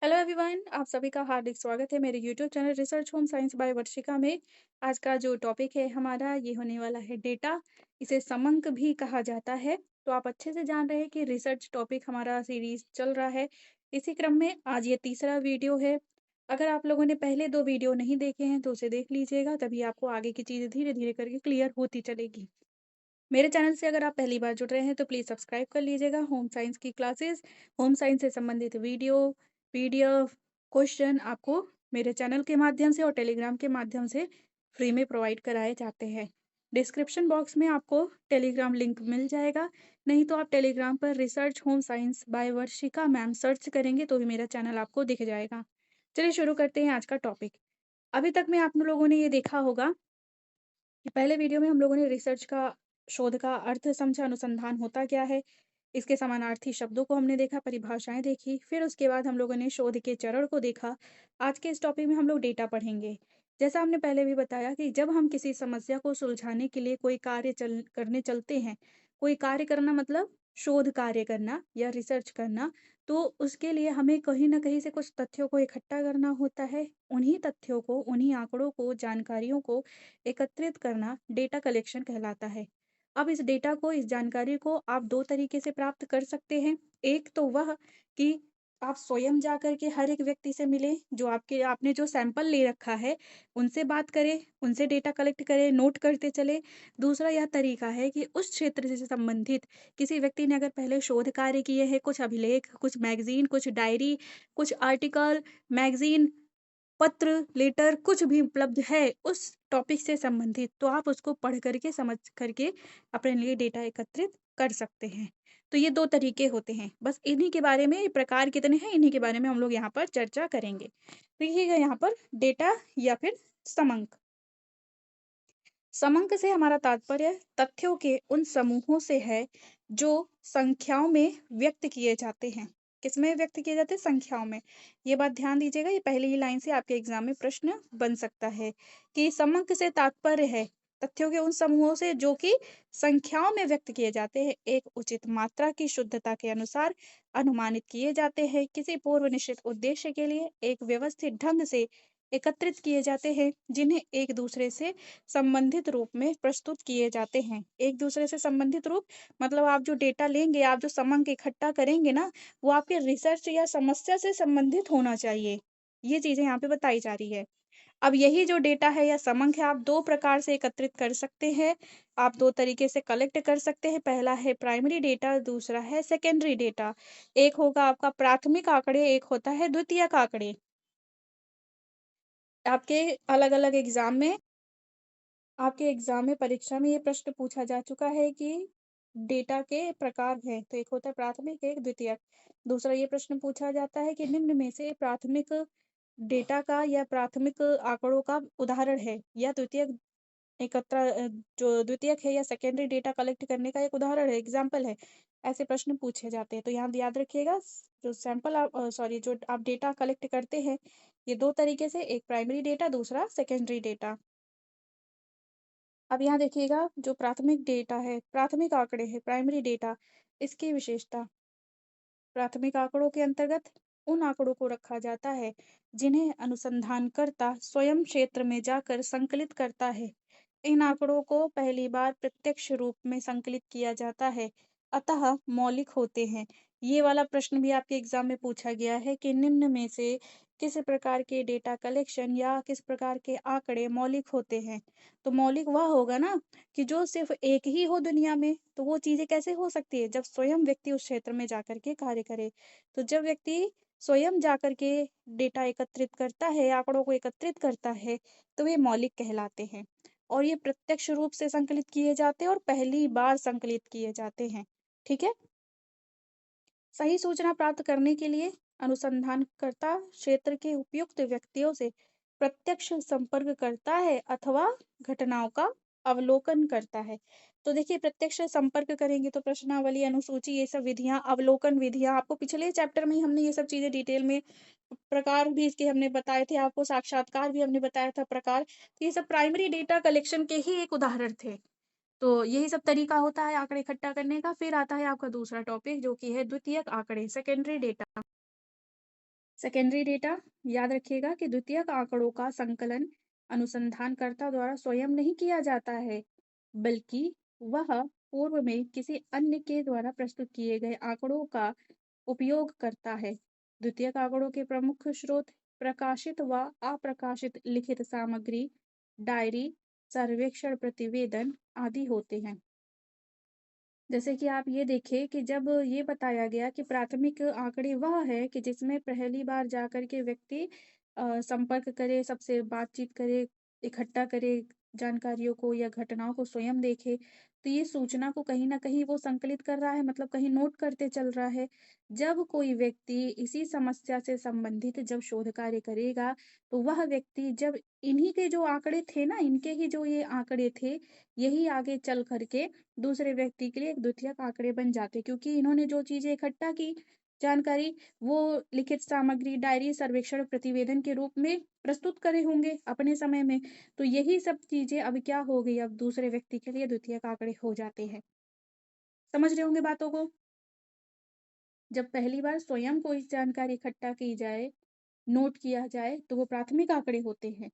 Hello everyone, आप सभी का हार्दिक स्वागत है मेरे YouTube channel research home science by Varshika में। आज का जो टॉपिक है हमारा ये होने वाला है डेटा। इसे समंक भी कहा जाता है। तो आप अच्छे से जान रहे हैं कि रिसर्च टॉपिक हमारा सीरीज चल रहा है। इसी क्रम में आज ये तीसरा वीडियो है। अगर आप लोगों ने पहले दो वीडियो नहीं देखे हैं तो उसे देख लीजिएगा, तभी आपको आगे की चीज़ें धीरे धीरे करके क्लियर होती चलेगी। मेरे चैनल से अगर आप पहली बार जुड़ रहे हैं तो प्लीज़ सब्सक्राइब कर लीजिएगा। होम साइंस की क्लासेस, होम साइंस से संबंधित वीडियो, पीडीएफ, क्वेश्चन आपको मेरे चैनल के माध्यम से और टेलीग्राम के माध्यम से फ्री में प्रोवाइड कराए जाते हैं। डिस्क्रिप्शन बॉक्स में आपको टेलीग्राम लिंक मिल जाएगा, नहीं तो आप टेलीग्राम पर research home science by Varshika ma'am search करेंगे तो भी मेरा चैनल आपको दिख जाएगा। चलिए शुरू करते हैं आज का टॉपिक। अभी तक में आप लोगों ने ये देखा होगा कि पहले वीडियो में हम लोगों ने रिसर्च का, शोध का अर्थ समझा, अनुसंधान होता क्या है, इसके समानार्थी शब्दों को हमने देखा, परिभाषाएं देखी, फिर उसके बाद हम लोगों ने शोध के चरण को देखा। आज के इस टॉपिक में हम लोग डेटा पढ़ेंगे। जैसा हमने पहले भी बताया कि जब हम किसी समस्या को सुलझाने के लिए कोई कार्य करने चलते हैं, कोई कार्य करना मतलब शोध कार्य करना या रिसर्च करना, तो उसके लिए हमें कहीं ना कहीं से कुछ तथ्यों को इकट्ठा करना होता है। उन्हीं तथ्यों को, उन्हीं आंकड़ों को, जानकारियों को एकत्रित करना डेटा कलेक्शन कहलाता है। अब इस डेटा को, इस जानकारी को आप 2 तरीके से प्राप्त कर सकते हैं। एक तो वह कि आप स्वयं जाकर के हर एक व्यक्ति से मिलें, जो आपने जो सैंपल ले रखा है, उनसे बात करें, उनसे डेटा कलेक्ट करें, नोट करते चलें। दूसरा यह तरीका है कि उस क्षेत्र से संबंधित किसी व्यक्ति ने अगर पहले शोध कार्य किए हैं, कुछ अभिलेख, कुछ मैगज़ीन, कुछ डायरी, कुछ आर्टिकल, मैगज़ीन, पत्र, लेटर कुछ भी उपलब्ध है उस टॉपिक से संबंधित, तो आप उसको पढ़ करके, समझ करके अपने लिए डेटा एकत्रित कर सकते हैं। तो ये 2 तरीके होते हैं। बस इन्हीं के बारे में, ये प्रकार कितने हैं, इन्हीं के बारे में हम लोग यहाँ पर चर्चा करेंगे। देखिएगा यहाँ पर डेटा या फिर समंक। समंक से हमारा तात्पर्य तथ्यों के उन समूहों से है जो संख्याओं में व्यक्त किए जाते हैं। किसमें व्यक्त किए जाते हैं? संख्याओं में। ये बात ध्यान दीजिएगा, ये पहली ही लाइन से आपके एग्जाम में प्रश्न बन सकता है कि समंक से तात्पर्य है तथ्यों के उन समूहों से जो कि संख्याओं में व्यक्त किए जाते हैं, एक उचित मात्रा की शुद्धता के अनुसार अनुमानित किए जाते हैं, किसी पूर्व निश्चित उद्देश्य के लिए एक व्यवस्थित ढंग से एकत्रित किए जाते हैं, जिन्हें एक दूसरे से संबंधित रूप में प्रस्तुत किए जाते हैं। एक दूसरे से संबंधित रूप मतलब आप जो डेटा लेंगे, आप जो समंक इकट्ठा करेंगे ना, वो आपके रिसर्च या समस्या से संबंधित होना चाहिए। ये चीज़ें यहाँ पे बताई जा रही है। अब यही जो डेटा है या समंक है, आप 2 प्रकार से एकत्रित कर सकते हैं। आप 2 तरीके से कलेक्ट कर सकते हैं। पहला है प्राइमरी डेटा, दूसरा है सेकेंडरी डेटा। एक होगा आपका प्राथमिक आंकड़े, एक होता है द्वितीयक आंकड़े। आपके अलग-अलग एग्ज़ाम में, परीक्षा में ये प्रश्न पूछा जा चुका है कि डेटा के प्रकार हैं, तो एक होता है प्राथमिक, एक द्वितीयक। दूसरा ये प्रश्न पूछा जाता है कि निम्न में से प्राथमिक डेटा का या प्राथमिक आंकड़ों का उदाहरण है या द्वितीयक जो द्वितीयक है या सेकेंडरी डेटा कलेक्ट करने का एक उदाहरण है, एग्ज़ाम्पल है। ऐसे प्रश्न पूछे जाते हैं। तो यहाँ याद रखिएगा, जो आप डेटा कलेक्ट करते हैं, ये 2 तरीके से, एक प्राइमरी डेटा, दूसरा सेकेंडरी डेटा। अब यहाँ देखिएगा, जो प्राथमिक डेटा है, प्राथमिक आंकड़े हैं, प्राइमरी डेटा, इसकी विशेषता। प्राथमिक आंकड़ों के अंतर्गत उन आंकड़ों को रखा जाता है जिन्हें अनुसंधानकर्ता स्वयं क्षेत्र में जाकर संकलित करता है। इन आंकड़ों को पहली बार प्रत्यक्ष रूप में संकलित किया जाता है, अतः मौलिक होते हैं। ये वाला प्रश्न भी आपके एग्जाम में पूछा गया है कि निम्न में से किस प्रकार के डेटा कलेक्शन या किस प्रकार के आंकड़े मौलिक होते हैं। तो मौलिक वह होगा ना कि जो सिर्फ एक ही हो दुनिया में, तो वो चीज़ें कैसे हो सकती है? जब स्वयं व्यक्ति उस क्षेत्र में जाकर के कार्य करे। तो जब व्यक्ति स्वयं जाकर के डेटा एकत्रित करता है, आंकड़ों को एकत्रित करता है, तो वे मौलिक कहलाते हैं। और ये प्रत्यक्ष रूप से संकलित किए जाते हैं और पहली बार संकलित किए जाते हैं। ठीक है? सही सूचना प्राप्त करने के लिए अनुसंधानकर्ता क्षेत्र के उपयुक्त व्यक्तियों से प्रत्यक्ष संपर्क करता है अथवा घटनाओं का अवलोकन करता है। तो देखिए, प्रत्यक्ष संपर्क करेंगे तो प्रश्नावली, अनुसूची, ये सब विधियां, अवलोकन विधियां, आपको पिछले चैप्टर में ही हमने ये सब चीजें डिटेल में, प्रकार भी इसके हमने बताए थे आपको, साक्षात्कार भी हमने बताया था प्रकार। तो ये सब प्राइमरी डेटा कलेक्शन के ही एक उदाहरण थे। तो यही सब तरीका होता है आंकड़े इकट्ठा करने का। फिर आता है आपका दूसरा टॉपिक जो कि है द्वितीयक आंकड़े, सेकेंडरी डेटा। सेकेंडरी डेटा, याद रखिएगा कि द्वितीयक आंकड़ों का संकलन अनुसंधानकर्ता द्वारा स्वयं नहीं किया जाता है, बल्कि वह पूर्व में किसी अन्य के द्वारा प्रस्तुत किए गए आंकड़ों का उपयोग करता है। द्वितीयक आंकड़ों के प्रमुख स्रोत प्रकाशित व अप्रकाशित लिखित सामग्री, डायरी, सर्वेक्षण प्रतिवेदन आदि होते हैं। जैसे कि आप ये देखिए कि जब ये बताया गया कि प्राथमिक आंकड़े वह है कि जिसमें पहली बार जाकर के व्यक्ति संपर्क करे, सबसे बातचीत करे, इकट्ठा करे जानकारियों को या घटनाओं को स्वयं देखे, तो ये सूचना को कहीं न कहीं वो संकलित कर रहा है, मतलब कहीं नोट करते चल रहा है। जब कोई व्यक्ति इसी समस्या से संबंधित जब शोध कार्य करेगा, तो वह व्यक्ति जब इन्हीं के जो आंकड़े थे ना, इनके ही जो ये आंकड़े थे, यही आगे चल कर के दूसरे व्यक्ति के लिए एक द्वितीयक आंकड़े बन जाते, क्योंकि इन्होंने जो चीज़ें इकट्ठा की जानकारी, वो लिखित सामग्री, डायरी, सर्वेक्षण, प्रतिवेदन के रूप में प्रस्तुत करे होंगे अपने समय में। तो यही सब चीज़ें अब क्या हो गई, अब दूसरे व्यक्ति के लिए द्वितीयक आंकड़े हो जाते हैं। समझ रहे होंगे बातों को? जब पहली बार स्वयं कोई जानकारी इकट्ठा की जाए, नोट किया जाए, तो वो प्राथमिक आंकड़े होते हैं।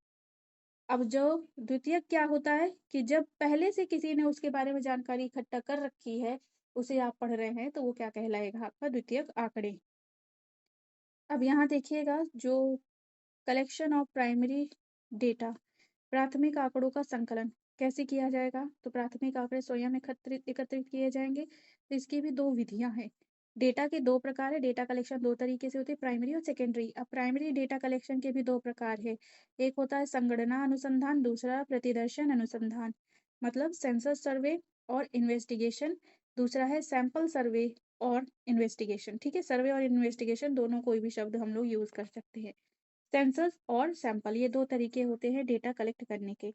अब जो द्वितीयक क्या होता है कि जब पहले से किसी ने उसके बारे में जानकारी इकट्ठा कर रखी है, उसे आप पढ़ रहे हैं, तो वो क्या कहलाएगा आपका द्वितीयक आंकड़े। अब यहाँ देखिएगा जो कलेक्शन ऑफ प्राइमरी डेटा, प्राथमिक आंकड़ों का संकलन कैसे किया जाएगा? तो प्राथमिक आंकड़े स्वयं एकत्रित एकत्रित किए जाएँगे, तो इसकी भी 2 विधियाँ हैं। डेटा के 2 प्रकार हैं, डेटा कलेक्शन 2 तरीके से होती है, प्राइमरी और सेकेंडरी। अब प्राइमरी डेटा कलेक्शन के भी 2 प्रकार हैं। एक होता है संगणना अनुसंधान, दूसरा प्रतिदर्शन अनुसंधान, मतलब सेंसस सर्वे और इन्वेस्टिगेशन। दूसरा है सैंपल सर्वे और इन्वेस्टिगेशन, ठीक है? सर्वे और इन्वेस्टिगेशन दोनों कोई भी शब्द हम लोग यूज़ कर सकते हैं। सेंसस और सैंपल, ये 2 तरीके होते हैं डेटा कलेक्ट करने के।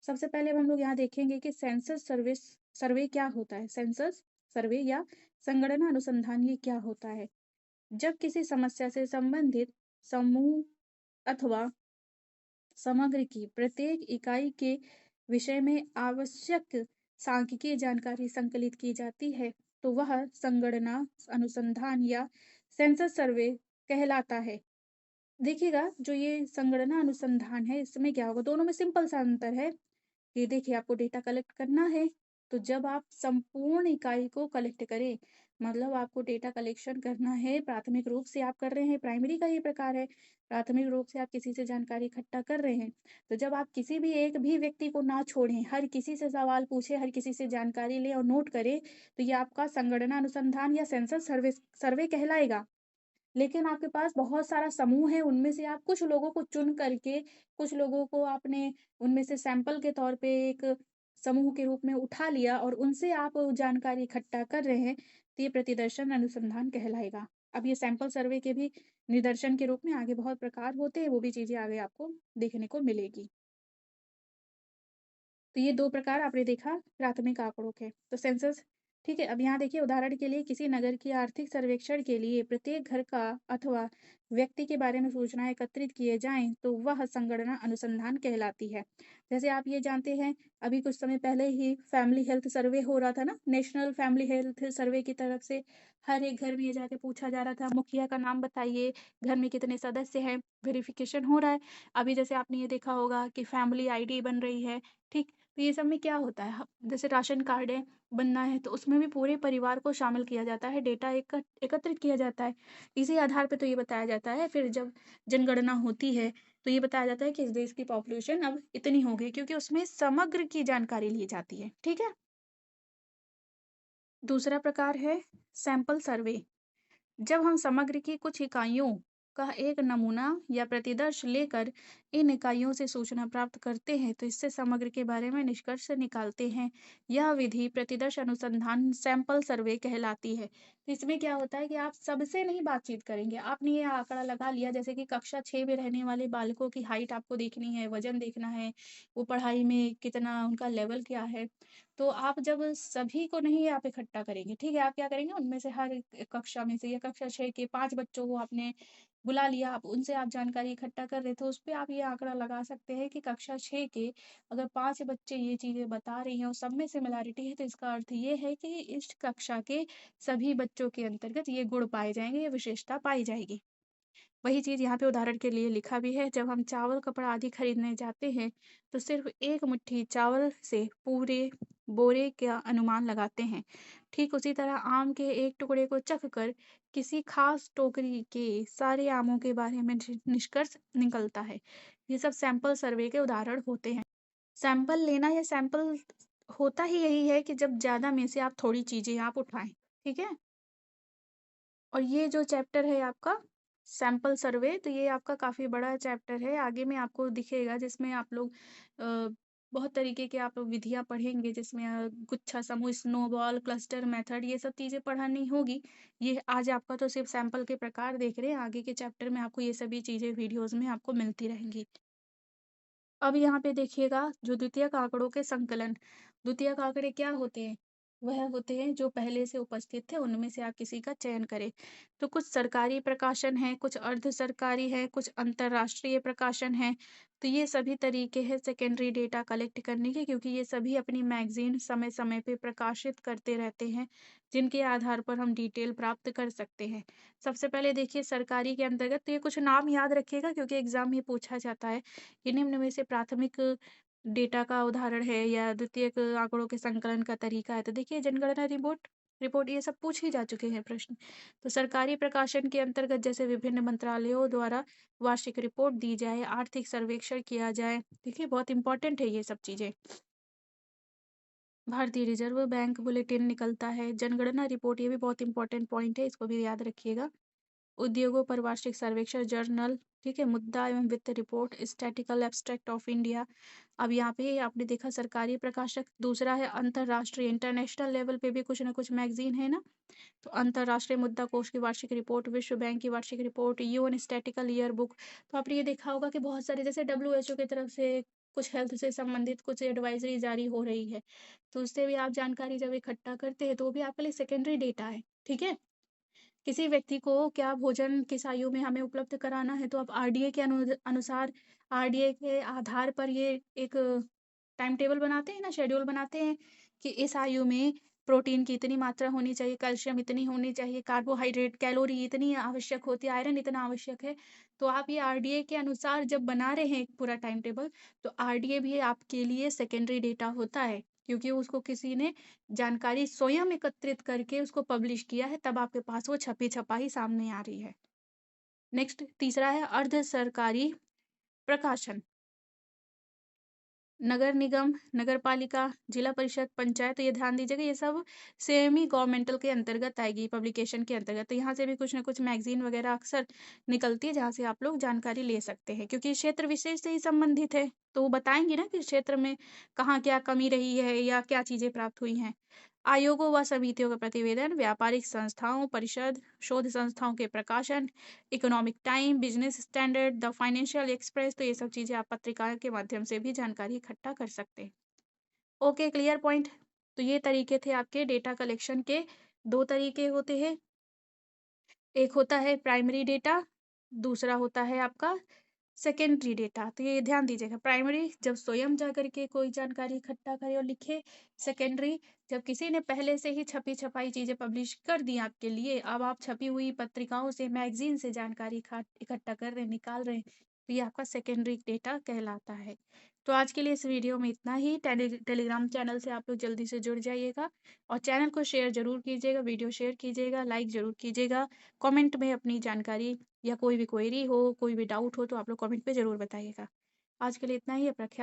सबसे पहले अब हम लोग यहाँ देखेंगे कि सर्वे क्या होता है? सेंसस सर्वे या संगणना अनुसंधान ये क्या होता है? जब किसी समस्या से संबंधित समूह अथवा समग्र की प्रत्येक इकाई के विषय में आवश्यक सांख्यिकीय जानकारी संकलित की जाती है, तो वह संगणना अनुसंधान या सेंसस सर्वे कहलाता है। देखिएगा, जो ये संगणना अनुसंधान है, इसमें क्या होगा, दोनों में सिंपल सा अंतर है कि देखिए आपको डेटा कलेक्ट करना है, तो जब आप संपूर्ण इकाई को कलेक्ट करें, मतलब आपको डेटा कलेक्शन करना है, प्राथमिक रूप से आप कर रहे हैं, प्राइमरी का ये प्रकार है, प्राथमिक रूप से आप किसी से जानकारी इकट्ठा कर रहे हैं। तो जब आप किसी भी एक भी व्यक्ति को ना छोड़ें, हर किसी से सवाल पूछें, हर किसी से जानकारी लें और नोट करें, तो ये आपका संगणना अनुसंधान या सेंसस सर्वे कहलाएगा। लेकिन आपके पास बहुत सारा समूह है, उनमें से आप कुछ लोगों को चुन करके, कुछ लोगों को आपने उनमें से सैंपल के तौर पे एक समूह के रूप में उठा लिया और उनसे आप जानकारी इकट्ठा कर रहे हैं, तो ये प्रतिदर्शन अनुसंधान कहलाएगा। अब ये सैंपल सर्वे के भी निदर्शन के रूप में आगे बहुत प्रकार होते हैं, वो भी चीज़ें आगे आपको देखने को मिलेगी। तो ये 2 प्रकार आपने देखा प्राथमिक आंकड़ों के। तो सेंसस, ठीक है? अब यहाँ देखिए उदाहरण के लिए किसी नगर की आर्थिक सर्वेक्षण के लिए प्रत्येक घर का अथवा व्यक्ति के बारे में सूचनाएँ एकत्रित किए जाएँ, तो वह संगणना अनुसंधान कहलाती है। जैसे आप ये जानते हैं, अभी कुछ समय पहले ही फैमिली हेल्थ सर्वे हो रहा था ना, नेशनल फैमिली हेल्थ सर्वे की तरफ से हर एक घर में ये जाके पूछा जा रहा था, मुखिया का नाम बताइए, घर में कितने सदस्य हैं, वेरिफिकेशन हो रहा है। अभी जैसे आपने ये देखा होगा कि फैमिली आईडी बन रही है, ठीक? तो ये सब में क्या होता है, जैसे राशन कार्ड है बनना है, तो उसमें भी पूरे परिवार को शामिल किया जाता है, डेटा एकत्रित किया जाता है। इसी आधार पे तो ये बताया जाता है, फिर जब जनगणना होती है तो ये बताया जाता है कि इस देश की पॉपुलेशन अब इतनी हो गई, क्योंकि उसमें समग्र की जानकारी ली जाती है, ठीक है? दूसरा प्रकार है सैंपल सर्वे। जब हम समग्र की कुछ इकाइयों का एक नमूना या प्रतिदर्श लेकर इन इकाइयों से सूचना प्राप्त करते हैं, तो इससे समग्र के बारे में निष्कर्ष निकालते हैं। यह विधि प्रतिदर्श अनुसंधान सैंपल सर्वे कहलाती है। तो इसमें क्या होता है कि आप सबसे नहीं बातचीत करेंगे, आपने ये आंकड़ा लगा लिया, जैसे कि कक्षा 6 में रहने वाले बालकों की हाइट आपको देखनी है, वजन देखना है, वो पढ़ाई में कितना उनका लेवल क्या है, तो आप जब सभी को नहीं आप इकट्ठा करेंगे, ठीक है? आप क्या करेंगे, उनमें से हर एक कक्षा में से या कक्षा 6 के 5 बच्चों को आपने बुला लिया, आप उनसे आप जानकारी इकट्ठा कर रहे थे, उस पे आप ये आंकड़ा लगा सकते हैं कि कक्षा 6 के अगर 5 बच्चे ये चीज़ें बता रही हैं और सब में सिमिलैरिटी है, तो इसका अर्थ ये है कि इस कक्षा के सभी बच्चों के अंतर्गत ये गुण पाए जाएँगे, ये विशेषता पाई जाएगी। वही चीज़ यहाँ पे उदाहरण के लिए लिखा भी है, जब हम चावल, कपड़ा आदि खरीदने जाते हैं, तो सिर्फ 1 मुट्ठी चावल से पूरे बोरे का अनुमान लगाते हैं। ठीक उसी तरह आम के एक टुकड़े को चख कर किसी खास टोकरी के सारे आमों के बारे में निष्कर्ष निकलता है। ये सब सैंपल सर्वे के उदाहरण होते हैं। सैंपल लेना या सैंपल होता ही यही है कि जब ज़्यादा में से आप थोड़ी चीज़ें आप उठाएँ, ठीक है? और ये जो चैप्टर है आपका सैंपल सर्वे, तो ये आपका काफ़ी बड़ा चैप्टर है। आगे में आपको दिखेगा जिसमें आप लोग बहुत तरीके के आप लोग विधियाँ पढ़ेंगे, जिसमें गुच्छा, समूह, स्नोबॉल, क्लस्टर मेथड, ये सब चीज़ें पढ़ानी होगी। ये आज आपका तो सिर्फ सैंपल के प्रकार देख रहे हैं, आगे के चैप्टर में आपको ये सभी चीज़ें वीडियोज़ में आपको मिलती रहेंगी। अब यहाँ पे देखिएगा जो द्वितीयक आंकड़ों के संकलन। द्वितीयक आंकड़े क्या होते हैं? वह होते हैं जो पहले से उपस्थित थे, उनमें से आप किसी का चयन करें। तो कुछ सरकारी प्रकाशन हैं, कुछ अर्ध सरकारी हैं, कुछ अंतर्राष्ट्रीय प्रकाशन हैं। तो ये सभी तरीके हैं सेकेंडरी डेटा कलेक्ट करने के, क्योंकि ये सभी अपनी मैगज़ीन समय-समय पे प्रकाशित करते रहते हैं, जिनके आधार पर हम डिटेल प्राप्त कर सकते हैं। सबसे पहले देखिए सरकारी के अंतर्गत, तो ये कुछ नाम याद रखिएगा क्योंकि एग्ज़ाम में पूछा जाता है। कि निम्न में से प्राथमिक डेटा का उदाहरण है या द्वितीयक आंकड़ों के संकलन का तरीका है। तो देखिए जनगणना रिपोर्ट रिपोर्ट ये सब पूछ ही जा चुके हैं प्रश्न। तो सरकारी प्रकाशन के अंतर्गत जैसे विभिन्न मंत्रालयों द्वारा वार्षिक रिपोर्ट दी जाए, आर्थिक सर्वेक्षण किया जाए। देखिए बहुत इंपॉर्टेंट है ये सब चीज़ें। भारतीय रिजर्व बैंक बुलेटिन निकलता है, जनगणना रिपोर्ट ये भी बहुत इंपॉर्टेंट पॉइंट है, इसको भी याद रखिएगा। उद्योगों पर वार्षिक सर्वेक्षण जर्नल, ठीक है, मुद्दा एवं वित्त report, statistical abstract of India. अब यहाँ पे आपने देखा सरकारी प्रकाशक, दूसरा है अंतरराष्ट्रीय, इंटरनेशनल लेवल पे भी कुछ ना कुछ मैगजीन है ना। तो अंतरराष्ट्रीय मुद्दा कोष की वार्षिक रिपोर्ट, विश्व बैंक की वार्षिक report, UN statistical year book. तो आपने ये देखा होगा कि बहुत सारे जैसे डब्ल्यूएचओ की तरफ से कुछ हेल्थ से संबंधित कुछ एडवाइजरी जारी हो रही है, तो उससे भी आप जानकारी जब इकट्ठा करते हैं तो वो भी आपके लिए सेकेंडरी डेटा है, ठीक है। किसी व्यक्ति को क्या भोजन किस आयु में हमें उपलब्ध कराना है, तो आप आरडीए के अनुसार आरडीए के आधार पर ये एक टाइम टेबल बनाते हैं ना, शेड्यूल बनाते हैं कि इस आयु में प्रोटीन की इतनी मात्रा होनी चाहिए, कैल्शियम इतनी होनी चाहिए, कार्बोहाइड्रेट, कैलोरी इतनी आवश्यक होती है, आयरन इतना आवश्यक है। तो आप ये आरडीए के अनुसार जब बना रहे हैं एक पूरा टाइम टेबल, तो आरडीए भी आपके लिए सेकेंडरी डेटा होता है, क्योंकि उसको किसी ने जानकारी स्वयं एकत्रित करके उसको पब्लिश किया है, तब आपके पास वो छपी-छपाई सामने आ रही है। नेक्स्ट तीसरा है अर्ध सरकारी प्रकाशन। नगर निगम, नगर पालिका, जिला परिषद, पंचायत, तो ये ध्यान दीजिएगा ये सब सेमी गवर्नमेंटल के अंतर्गत आएगी, पब्लिकेशन के अंतर्गत। तो यहाँ से भी कुछ ना कुछ मैगज़ीन वगैरह अक्सर निकलती है, जहाँ से आप लोग जानकारी ले सकते हैं, क्योंकि क्षेत्र विशेष से ही संबंधित है। तो वो बताएँगे ना कि क्षेत्र में कहाँ क्या कमी रही है या क्या चीज़ें प्राप्त हुई हैं। आयोगों व समितियों का प्रतिवेदन, व्यापारिक संस्थाओं, परिषद, शोध संस्थाओं के प्रकाशन, economic time, business standard, the financial express, तो ये सब चीज़ें आप पत्रिका के माध्यम से भी जानकारी इकट्ठा कर सकते हैं। Okay, clear point? तो ये तरीके थे आपके डेटा कलेक्शन के, 2 तरीके होते हैं। एक होता है प्राइमरी डेटा, दूसरा होता है आपका सेकेंडरी डेटा। तो ये ध्यान दीजिएगा, प्राइमरी जब स्वयं जाकर के कोई जानकारी इकट्ठा करे और लिखे, सेकेंडरी जब किसी ने पहले से ही छपी-छपाई चीज़ें पब्लिश कर दी आपके लिए, अब आप छपी हुई पत्रिकाओं से, मैगज़ीन से जानकारी इकट्ठा कर रहे हैं, निकाल रहे हैं, तो ये आपका सेकेंडरी डेटा कहलाता है। तो आज के लिए इस वीडियो में इतना ही। टेलीग्राम चैनल से आप लोग जल्दी से जुड़ जाइएगा और चैनल को शेयर ज़रूर कीजिएगा, वीडियो शेयर कीजिएगा, लाइक ज़रूर कीजिएगा। कमेंट में अपनी जानकारी या कोई भी क्वेरी हो, कोई भी डाउट हो तो आप लोग कमेंट पे ज़रूर बताइएगा। आज के लिए इतना ही, अपना ख्याल